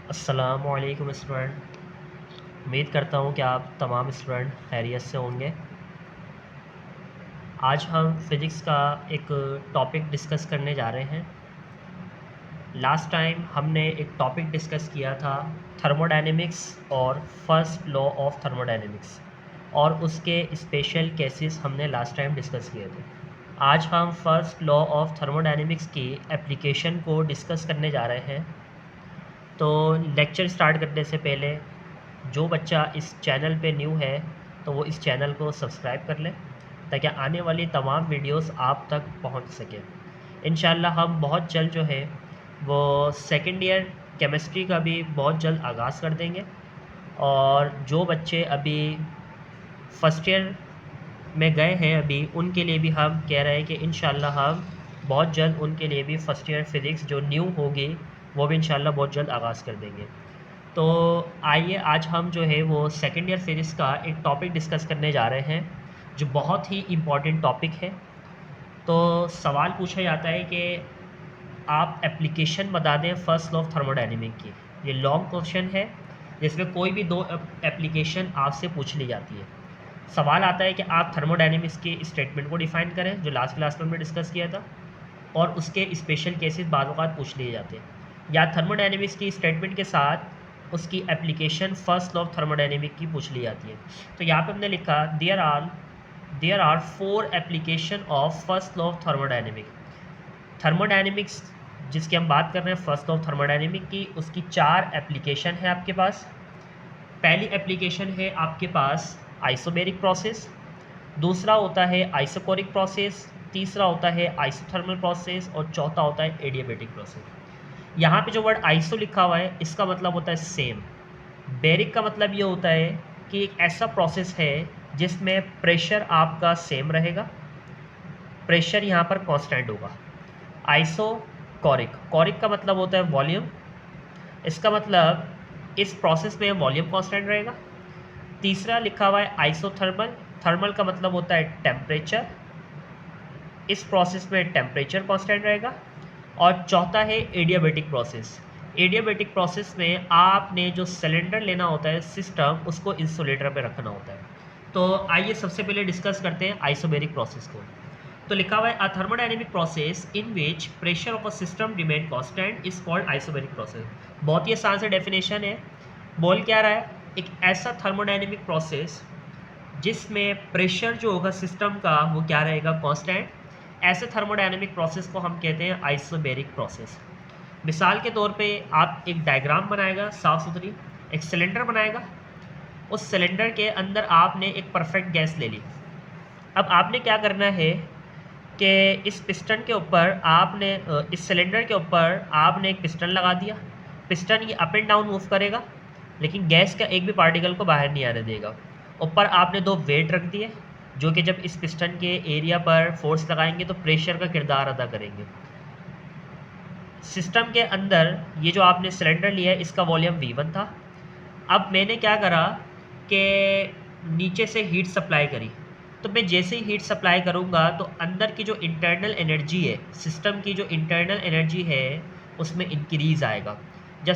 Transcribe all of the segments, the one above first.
अस्सलामुअलैकुम स्टूडेंट। उम्मीद करता हूँ कि आप तमाम स्टूडेंट खैरियत से होंगे। आज हम फ़िज़िक्स का एक टॉपिक डिस्कस करने जा रहे हैं। लास्ट टाइम हमने एक टॉपिक डिस्कस किया था थर्मोडायनेमिक्स और फर्स्ट लॉ ऑफ थर्मोडायनेमिक्स, और उसके स्पेशल केसेस हमने लास्ट टाइम डिस्कस किए थे। आज हम फर्स्ट लॉ ऑफ थर्मोडायनेमिक्स की एप्लीकेशन को डिस्कस करने जा रहे हैं। तो लेक्चर स्टार्ट करने से पहले जो बच्चा इस चैनल पे न्यू है तो वो इस चैनल को सब्सक्राइब कर लें ताकि आने वाली तमाम वीडियोस आप तक पहुंच सके। इंशाल्लाह हम बहुत जल्द जो है वो सेकेंड ईयर केमिस्ट्री का भी बहुत जल्द आगाज़ कर देंगे, और जो बच्चे अभी फर्स्ट ईयर में गए हैं अभी उनके लिए भी हम कह रहे हैं कि इंशाल्लाह हम बहुत जल्द उनके लिए भी फ़र्स्ट ईयर फ़िज़िक्स जो न्यू होगी वो भी इंशाल्लाह बहुत जल्द आगाज़ कर देंगे। तो आइए आज हम जो है वो सेकेंड ईयर फिज़िक्स का एक टॉपिक डिस्कस करने जा रहे हैं जो बहुत ही इम्पॉर्टेंट टॉपिक है। तो सवाल पूछा जाता है कि आप एप्लीकेशन बता दें फर्स्ट लॉ ऑफ थर्मोडायनेमिक की। ये लॉन्ग क्वेश्चन है जिसमें कोई भी दो एप्लीकेशन आपसे पूछ ली जाती है। सवाल आता है कि आप थर्मोडायनेमिक्स के स्टेटमेंट को डिफाइन करें जो लास्ट क्लास में हमने डिस्कस किया था, और उसके स्पेशल केसेस बाद वक़्त पूछ लिए जाते हैं, या थर्मोडायनेमिक्स की स्टेटमेंट के साथ उसकी application first law of thermodynamic की पूछ ली जाती है। तो यहाँ पे हमने लिखा there are 4 application of first law of thermodynamic. Thermodynamics जिसकी हम बात कर रहे हैं फर्स्ट लॉ ऑफ थर्मोडायनेमिक की, उसकी 4 एप्लीकेशन है आपके पास। पहली एप्लीकेशन है आपके पास आइसोबैरिक प्रोसेस, दूसरा होता है आइसोकोरिक प्रोसेस, तीसरा होता है आइसोथर्मल प्रोसेस, और चौथा होता है एडियाबैटिक प्रोसेस। यहाँ पे जो वर्ड आइसो लिखा हुआ है इसका मतलब होता है सेम। बेरिक का मतलब ये होता है कि एक ऐसा प्रोसेस है जिसमें प्रेशर आपका सेम रहेगा, प्रेशर यहाँ पर कांस्टेंट होगा। आइसोकोरिक, कोरिक का मतलब होता है वॉल्यूम, इसका मतलब इस प्रोसेस में वॉल्यूम कांस्टेंट रहेगा। तीसरा लिखा हुआ है आइसोथर्मल, थर्मल का मतलब होता है टेम्परेचर, इस प्रोसेस में टेम्परेचर कांस्टेंट रहेगा। और चौथा है एडियाबैटिक प्रोसेस। एडियाबैटिक प्रोसेस में आपने जो सिलेंडर लेना होता है सिस्टम, उसको इंसुलेटर पे रखना होता है। तो आइए सबसे पहले डिस्कस करते हैं आइसोबैरिक प्रोसेस को। तो लिखा हुआ है a thermodynamic process in which pressure of a system remain constant is called isobaric process. बहुत ही आसान से डेफिनेशन है। बोल क्या रहा है, एक ऐसा थर्मोडायनेमिक प्रोसेस जिसमें प्रेशर जो होगा सिस्टम का वो क्या रहेगा, कांस्टेंट। ऐसे थर्मोडायनेमिक प्रोसेस को हम कहते हैं आइसोबैरिक प्रोसेस। मिसाल के तौर पे आप एक डायग्राम बनाएगा साफ सुथरी, एक सिलेंडर बनाएगा, उस सिलेंडर के अंदर आपने एक परफेक्ट गैस ले ली। अब आपने क्या करना है कि इस पिस्टन के ऊपर आपने इस सिलेंडर के ऊपर आपने एक पिस्टन लगा दिया। पिस्टन ये अप एंड डाउन मूव करेगा लेकिन गैस का एक भी पार्टिकल को बाहर नहीं आने देगा। ऊपर आपने 2 वेट रख दिए जो कि जब इस पिस्टन के एरिया पर फोर्स लगाएंगे तो प्रेशर का किरदार अदा करेंगे। सिस्टम के अंदर ये जो आपने सिलेंडर लिया है इसका वॉल्यूम V1 था। अब मैंने क्या करा कि नीचे से हीट सप्लाई करी, तो मैं जैसे ही हीट सप्लाई करूँगा तो अंदर की जो इंटरनल एनर्जी है, सिस्टम की जो इंटरनल एनर्जी है उसमें इंक्रीज़ आएगा। जब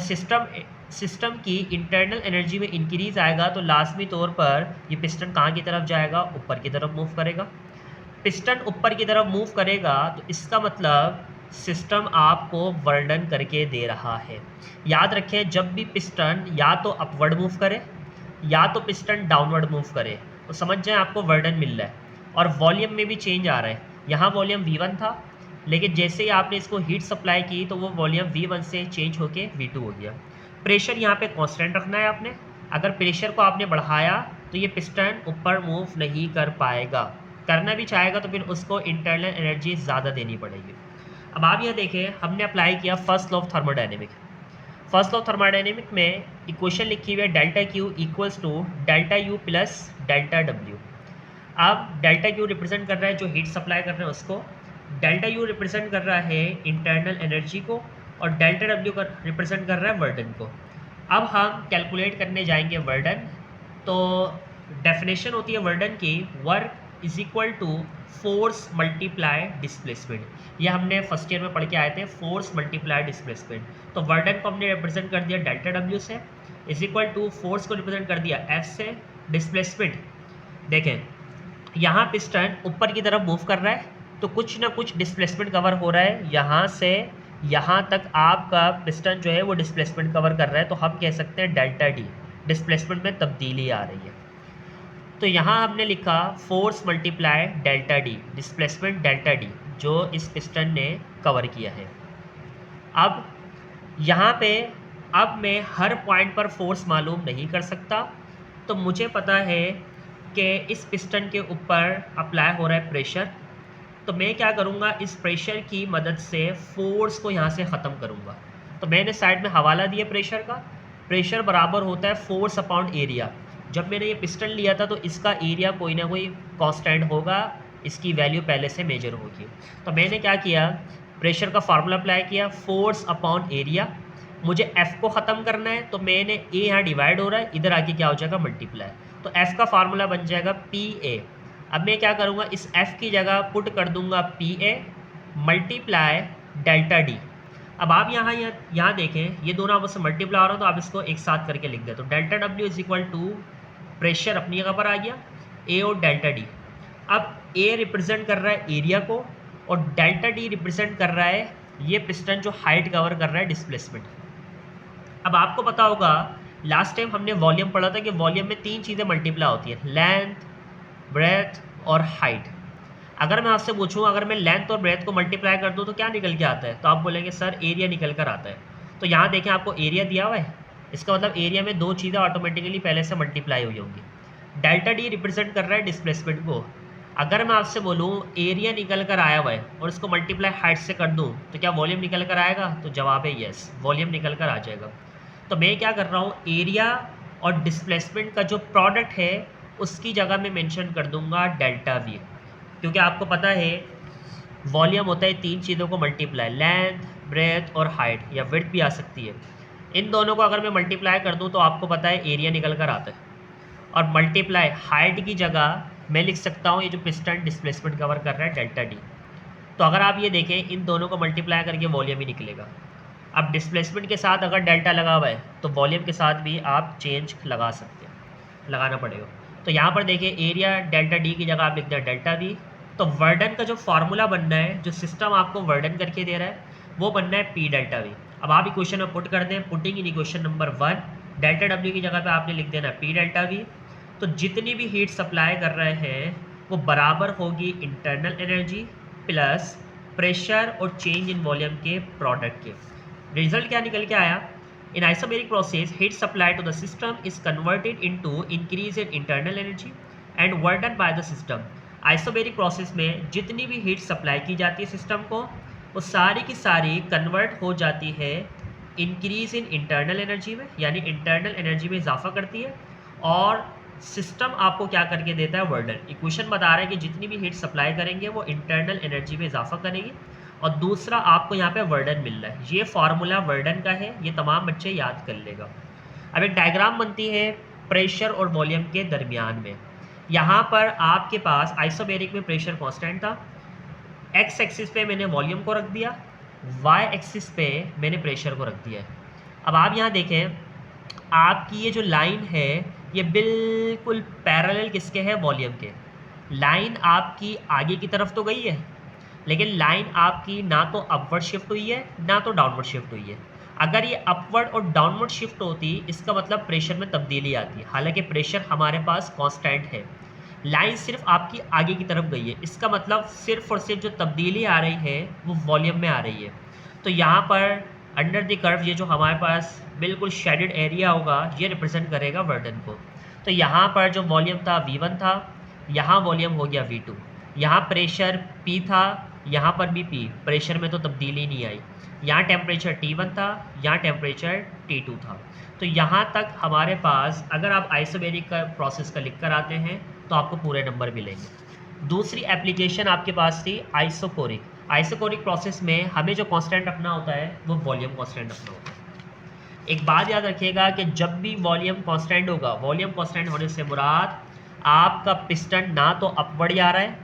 सिस्टम की इंटरनल एनर्जी में इंक्रीज़ आएगा तो लाज़मी तौर पर ये पिस्टन कहाँ की तरफ जाएगा, ऊपर की तरफ मूव करेगा। पिस्टन ऊपर की तरफ मूव करेगा तो इसका मतलब सिस्टम आपको वर्डन करके दे रहा है। याद रखें, जब भी पिस्टन या तो अपवर्ड मूव करे या तो पिस्टन डाउनवर्ड मूव करे तो समझ जाएं आपको वर्डन मिल रहा है। और वॉल्यूम में भी चेंज आ रहा है। यहाँ वॉल्यूम V1 था लेकिन जैसे ही आपने इसको हीट सप्लाई की तो वो वॉल्यूम V1 से चेंज होके V2 हो गया। प्रेशर यहाँ पे कांस्टेंट रखना है आपने। अगर प्रेशर को आपने बढ़ाया तो ये पिस्टन ऊपर मूव नहीं कर पाएगा, करना भी चाहेगा तो फिर उसको इंटरनल एनर्जी ज़्यादा देनी पड़ेगी। अब आप यह देखें, हमने अप्लाई किया first law of thermodynamic. First law of thermodynamic में इक्वेशन लिखी हुई है delta Q equals to delta U plus delta W. अब डेल्टा क्यू रिप्रेजेंट कर रहा है जो हीट सप्लाई कर रहे हैं उसको, डेल्टा यू रिप्रेजेंट कर रहा है इंटरनल एनर्जी को, और डेल्टा डब्ल्यू का रिप्रेजेंट कर रहा है वर्डन को। अब हम कैलकुलेट करने जाएंगे वर्डन। तो डेफिनेशन होती है वर्डन की, work is equal to force multiply displacement. ये हमने फर्स्ट ईयर में पढ़ के आए थे, फोर्स मल्टीप्लाई डिस्प्लेसमेंट। तो वर्डन को हमने रिप्रेजेंट कर दिया डेल्टा डब्ल्यू से, इज इक्वल टू फोर्स को रिप्रेजेंट कर दिया एफ से, डिस्प्लेसमेंट देखें यहाँ पिस्टन ऊपर की तरफ मूव कर रहा है तो कुछ ना कुछ डिस्प्लेसमेंट कवर हो रहा है, यहाँ से यहाँ तक आपका पिस्टन जो है वो डिस्प्लेसमेंट कवर कर रहा है, तो हम कह सकते हैं डेल्टा डी, डिस्प्लेसमेंट में तब्दीली आ रही है। तो यहाँ हमने लिखा force multiply delta D, displacement delta D जो इस पिस्टन ने कवर किया है। अब यहाँ पे अब मैं हर पॉइंट पर फोर्स मालूम नहीं कर सकता, तो मुझे पता है कि इस पिस्टन के ऊपर अप्लाई हो रहा है प्रेशर, तो मैं क्या करूँगा, इस प्रेशर की मदद से फोर्स को यहाँ से ख़त्म करूँगा। तो मैंने साइड में हवाला दिया प्रेशर का, प्रेशर बराबर होता है फोर्स अपॉन एरिया। जब मैंने ये पिस्टन लिया था तो इसका एरिया कोई ना कोई कांस्टेंट होगा, इसकी वैल्यू पहले से मेजर होगी। तो मैंने क्या किया, प्रेशर का फार्मूला अप्लाई किया, फोर्स अपॉन एरिया। मुझे एफ़ को ख़त्म करना है तो मैंने ए यहाँ डिवाइड हो रहा है, इधर आके क्या हो जाएगा मल्टीप्लाई, तो एफ़ का फार्मूला बन जाएगा पी ए। अब मैं क्या करूँगा, इस एफ़ की जगह पुट कर दूँगा P A multiply delta D. अब आप यहाँ देखें ये दोनों आपस में मल्टीप्लाई हो रहा है, तो आप इसको एक साथ करके लिख दें। तो delta W is equal to pressure अपनी जगह पर आ गया, ए और डेल्टा डी। अब ए रिप्रेजेंट कर रहा है एरिया को और डेल्टा डी रिप्रेजेंट कर रहा है ये पिस्टन जो हाइट कवर कर रहा है, डिस्प्लेसमेंट। अब आपको पता होगा लास्ट टाइम हमने वॉल्यूम पढ़ा था कि वॉल्यूम में 3 चीज़ें मल्टीप्लाई होती हैं, लेंथ, ब्रेथ और हाइट। अगर मैं आपसे पूछूं अगर मैं लेंथ और ब्रेथ को मल्टीप्लाई कर दूं तो क्या निकल के आता है, तो आप बोलेंगे सर एरिया निकल कर आता है। तो यहाँ देखें आपको एरिया दिया हुआ है, इसका मतलब एरिया में 2 चीज़ें ऑटोमेटिकली पहले से मल्टीप्लाई हुई होंगी। डेल्टा डी रिप्रेजेंट कर रहा है डिस्प्लेसमेंट को। अगर मैं आपसे बोलूँ एरिया निकल कर आया हुआ है और इसको मल्टीप्लाई हाइट से कर दूँ तो क्या वॉल्यूम निकल कर आएगा, तो जवाब है यस, वॉल्यूम निकल कर आ जाएगा। तो मैं क्या कर रहा हूँ, एरिया और डिस्प्लेसमेंट का जो प्रोडक्ट है उसकी जगह मैं मेंशन कर दूंगा डेल्टा वी, क्योंकि आपको पता है वॉल्यूम होता है 3 चीज़ों को मल्टीप्लाई, लेंथ, ब्रेथ और हाइट, या विड्थ भी आ सकती है। इन दोनों को अगर मैं मल्टीप्लाई कर दूं तो आपको पता है एरिया निकल कर आता है, और मल्टीप्लाई हाइट की जगह मैं लिख सकता हूँ ये जो पिस्टन डिस्प्लेसमेंट कवर कर रहा है डेल्टा डी। तो अगर आप ये देखें इन दोनों को मल्टीप्लाई करके वॉल्यूम ही निकलेगा। अब डिस्प्लेसमेंट के साथ अगर डेल्टा लगा हुआ है तो वॉल्यूम के साथ भी आप चेंज लगा सकते हैं, लगाना पड़ेगा। तो यहाँ पर देखिए एरिया डेल्टा डी की जगह आप लिखते हैं डेल्टा वी। तो वर्डन का जो फार्मूला बनना है, जो सिस्टम आपको वर्डन करके दे रहा है, वो बनना है पी डेल्टा वी। अब आप इक्वेशन में पुट कर दें, putting in equation number 1, delta W की जगह पे आपने लिख देना पी डेल्टा वी। तो जितनी भी हीट सप्लाई कर रहे हैं वो बराबर होगी इंटरनल एनर्जी प्लस प्रेशर और चेंज इन वॉल्यूम के प्रोडक्ट के। रिजल्ट क्या निकल के आया, in isomeric process heat supplied to the system is converted into increase in internal energy and work done by the system। Isomeric process में जितनी भी हीट सप्लाई की जाती है सिस्टम को वो सारी की सारी कन्वर्ट हो जाती है इंक्रीज इन इंटरनल एनर्जी में, यानी इंटरनल एनर्जी में इजाफा करती है, और सिस्टम आपको क्या करके देता है, वर्डन। इक्वेशन बता रहा है कि जितनी भी हीट सप्लाई करेंगे वो इंटरनल एनर्जी में इजाफा करेगी, और दूसरा आपको यहाँ पे वर्डन मिल रहा है। ये फार्मूला वर्डन का है, ये तमाम बच्चे याद कर लेगा। अब एक डायग्राम बनती है प्रेशर और वॉल्यूम के दरमियान में। यहाँ पर आपके पास आइसोमेरिक में प्रेशर कांस्टेंट था, एक्स एक्सिस पे मैंने वॉल्यूम को रख दिया, वाई एक्सिस पे मैंने प्रेशर को रख दिया है। अब आप यहाँ देखें आपकी ये जो लाइन है ये बिल्कुल पैरेलल किसके है, वॉल्यूम के। लाइन आपकी आगे की तरफ तो गई है, लेकिन लाइन आपकी ना तो अपवर्ड शिफ्ट हुई है ना तो डाउनवर्ड शिफ्ट हुई है। अगर ये अपवर्ड और डाउनवर्ड शिफ्ट होती इसका मतलब प्रेशर में तब्दीली आती है, हालांकि प्रेशर हमारे पास कांस्टेंट है। लाइन सिर्फ आपकी आगे की तरफ गई है, इसका मतलब सिर्फ और सिर्फ जो तब्दीली आ रही है वो वॉल्यूम में आ रही है। तो यहाँ पर अंडर द कर्व ये जो हमारे पास बिल्कुल शेडेड एरिया होगा ये रिप्रेजेंट करेगा वर्डन को। तो यहाँ पर जो वॉल्यूम था V1 था, यहाँ वॉल्यूम हो गया V2। यहाँ प्रेशर P था, यहाँ पर भी P, प्रेशर में तो तब्दीली नहीं आई। यहाँ टेम्परेचर T1 था, यहाँ टेम्परेचर T2 था। तो यहाँ तक हमारे पास अगर आप आइसोमेरिक का प्रोसेस का लिख कर आते हैं तो आपको पूरे नंबर मिलेंगे। दूसरी एप्लीकेशन आपके पास थी आइसोकोरिक। आइसोकोरिक प्रोसेस में हमें जो कांस्टेंट रखना होता है वो वॉल्यूम कांस्टेंट रखना होता है। एक बात याद रखिएगा कि जब भी वॉल्यूम कांस्टेंट होगा, वॉल्यूम कांस्टेंट होने से मुराद आपका पिस्टन ना तो अपवर्ड जा रहा है,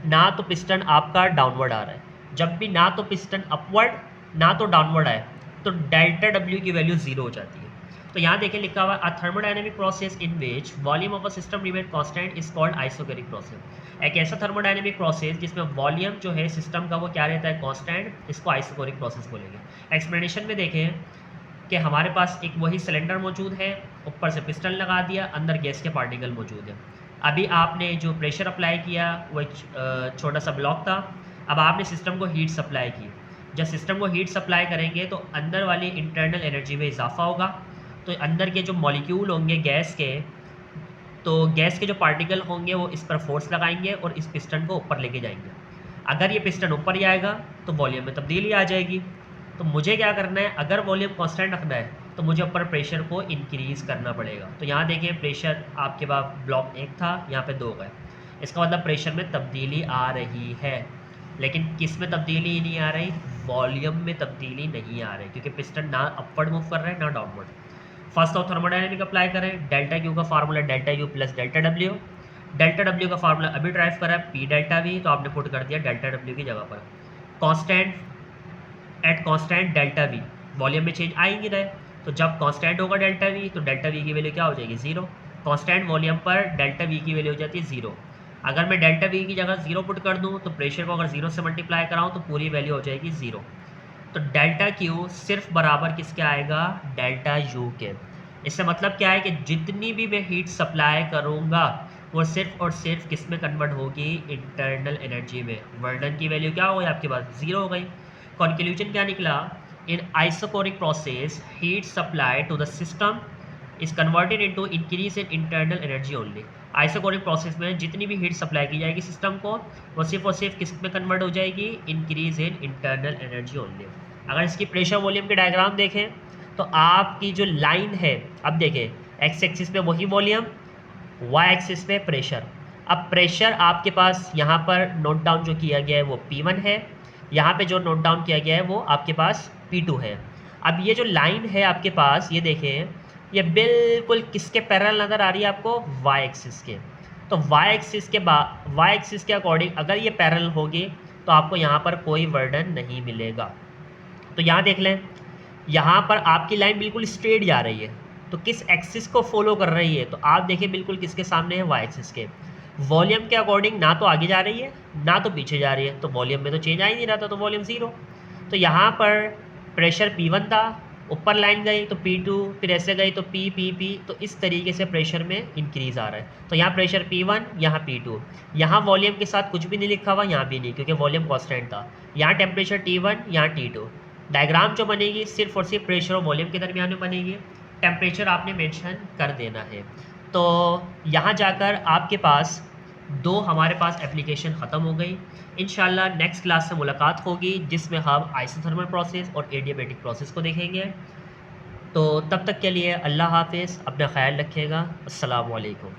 ना तो पिस्टन आपका डाउनवर्ड आ रहा है। जब भी ना तो पिस्टन अपवर्ड ना तो डाउनवर्ड आए तो डेल्टा डब्ल्यू की वैल्यू जीरो हो जाती है। तो यहाँ देखिए लिखा हुआ, a thermodynamic process in which volume of a system remain constant is called isobaric process. एक ऐसा थर्मोडायनेमिक प्रोसेस जिसमें वॉल्यूम जो है सिस्टम का वो क्या रहता है, कांस्टेंट, इसको आइसोबैरिक प्रोसेस बोलेंगे। एक्सप्लेनेशन में देखें कि हमारे पास एक वही सिलेंडर मौजूद है, ऊपर से पिस्टन लगा दिया, अंदर गैस के पार्टिकल मौजूद है। अभी आपने जो प्रेशर अप्लाई किया वो एक छोटा सा ब्लॉक था। अब आपने सिस्टम को हीट सप्लाई की। जब सिस्टम को हीट सप्लाई करेंगे तो अंदर वाली इंटरनल एनर्जी में इजाफा होगा। तो अंदर के जो मॉलिक्यूल होंगे गैस के, तो गैस के जो पार्टिकल होंगे वो इस पर फोर्स लगाएंगे और इस पिस्टन को ऊपर लेके जाएंगे। अगर ये पिस्टन ऊपर जाएगा तो वॉल्यूम में तब्दीली आ जाएगी। तो मुझे क्या करना है, अगर वॉल्यूम कांस्टेंट रखना है तो मुझे ऊपर प्रेशर को इंक्रीज़ करना पड़ेगा। तो यहाँ देखिए प्रेशर आपके पास ब्लॉक 1 था, यहाँ पे 2 गए। इसका मतलब प्रेशर में तब्दीली आ रही है, लेकिन किस में तब्दीली नहीं आ रही, वॉल्यूम में तब्दीली नहीं आ रही, क्योंकि पिस्टन ना अपवर्ड मूव कर रहा है ना downward. First of thermodynamic apply करें, डेल्टा क्यू का formula delta U plus delta W. Delta W का फार्मूला अभी ड्राइव करा है पी डेल्टा वी, तो आपने पुट कर दिया डेल्टा डब्ल्यू की जगह पर। Constant at constant delta we, volume में चेंज आएंगे रहे, तो जब कांस्टेंट होगा डेल्टा वी तो डेल्टा वी की वैल्यू क्या हो जाएगी, जीरो। कांस्टेंट वॉल्यूम पर डेल्टा वी की वैल्यू हो जाती है जीरो। अगर मैं डेल्टा वी की जगह जीरो पुट कर दूं तो प्रेशर को अगर जीरो से मल्टीप्लाई कराऊं तो पूरी वैल्यू हो जाएगी जीरो। तो डेल्टा क्यू सिर्फ बराबर किसके आएगा, डेल्टा यू के। इससे मतलब क्या है कि जितनी भी मैं हीट सप्लाई करूंगा वो सिर्फ और सिर्फ किस में कन्वर्ट होगी, इंटरनल एनर्जी में। वर्डन की वैल्यू क्या हो गई आपके पास, जीरो हो गई। कंक्लूजन क्या निकला, in isochoric process heat supply to the system is converted into increase in internal energy only. Isochoric process में जितनी भी हीट सप्लाई की जाएगी सिस्टम को वो सिर्फ और सिर्फ किस में कन्वर्ट हो जाएगी, increase in internal energy only. अगर इसकी प्रेशर वॉल्यूम के डायग्राम देखें तो आपकी जो लाइन है, अब देखें एक्स एक्सिस पे वही वॉल्यूम, वाई एक्सिस पे प्रेशर। अब प्रेशर आपके पास यहाँ पर नोट डाउन जो किया गया है वो P1 है, यहाँ पे जो नोट डाउन किया गया है वो आपके पास P2 है। अब ये जो लाइन है आपके पास, ये देखें, ये बिल्कुल किसके पैरेलल नज़र आ रही है आपको, y एक्सिस के। तो y एक्सिस के अकॉर्डिंग अगर ये पैरेलल होगी तो आपको यहाँ पर कोई वर्डन नहीं मिलेगा। तो यहाँ देख लें, यहाँ पर आपकी लाइन बिल्कुल स्ट्रेट जा रही है, तो किस एक्सिस को फॉलो कर रही है, तो आप देखिए बिल्कुल किसके सामने है, y एक्सिस के। वॉल्यूम के अकॉर्डिंग ना तो आगे जा रही है ना तो पीछे जा रही है, तो वॉल्यूम में तो चेंज आ ही नहीं रहा था, तो वॉल्यूम ज़ीरो। तो यहाँ पर प्रेशर P1 था, ऊपर लाइन गई तो P2, फिर ऐसे गई तो P, तो इस तरीके से प्रेशर में इंक्रीज़ आ रहा है। तो यहाँ प्रेशर P1, यहाँ P2, यहाँ वॉल्यूम के साथ कुछ भी नहीं लिखा हुआ, यहाँ भी नहीं, क्योंकि वॉल्यूम कांस्टेंट था। यहाँ टेम्परेचर T1, यहाँ T2। डायग्राम जो बनेगी सिर्फ और सिर्फ प्रेशर और वॉल्यूम के दरमियान में बनेगी, टेम्परेचर आपने मेंशन कर देना है। तो यहाँ जाकर आपके पास दो हमारे पास एप्लीकेशन ख़त्म हो गई। इंशाल्लाह नेक्स्ट क्लास से मुलाकात होगी जिसमें हम आइसोथर्मल प्रोसेस और एडियाबैटिक प्रोसेस को देखेंगे। तो तब तक के लिए अल्लाह हाफ़िज़, अपना ख्याल रखिएगा। अस्सलामु अलैकुम।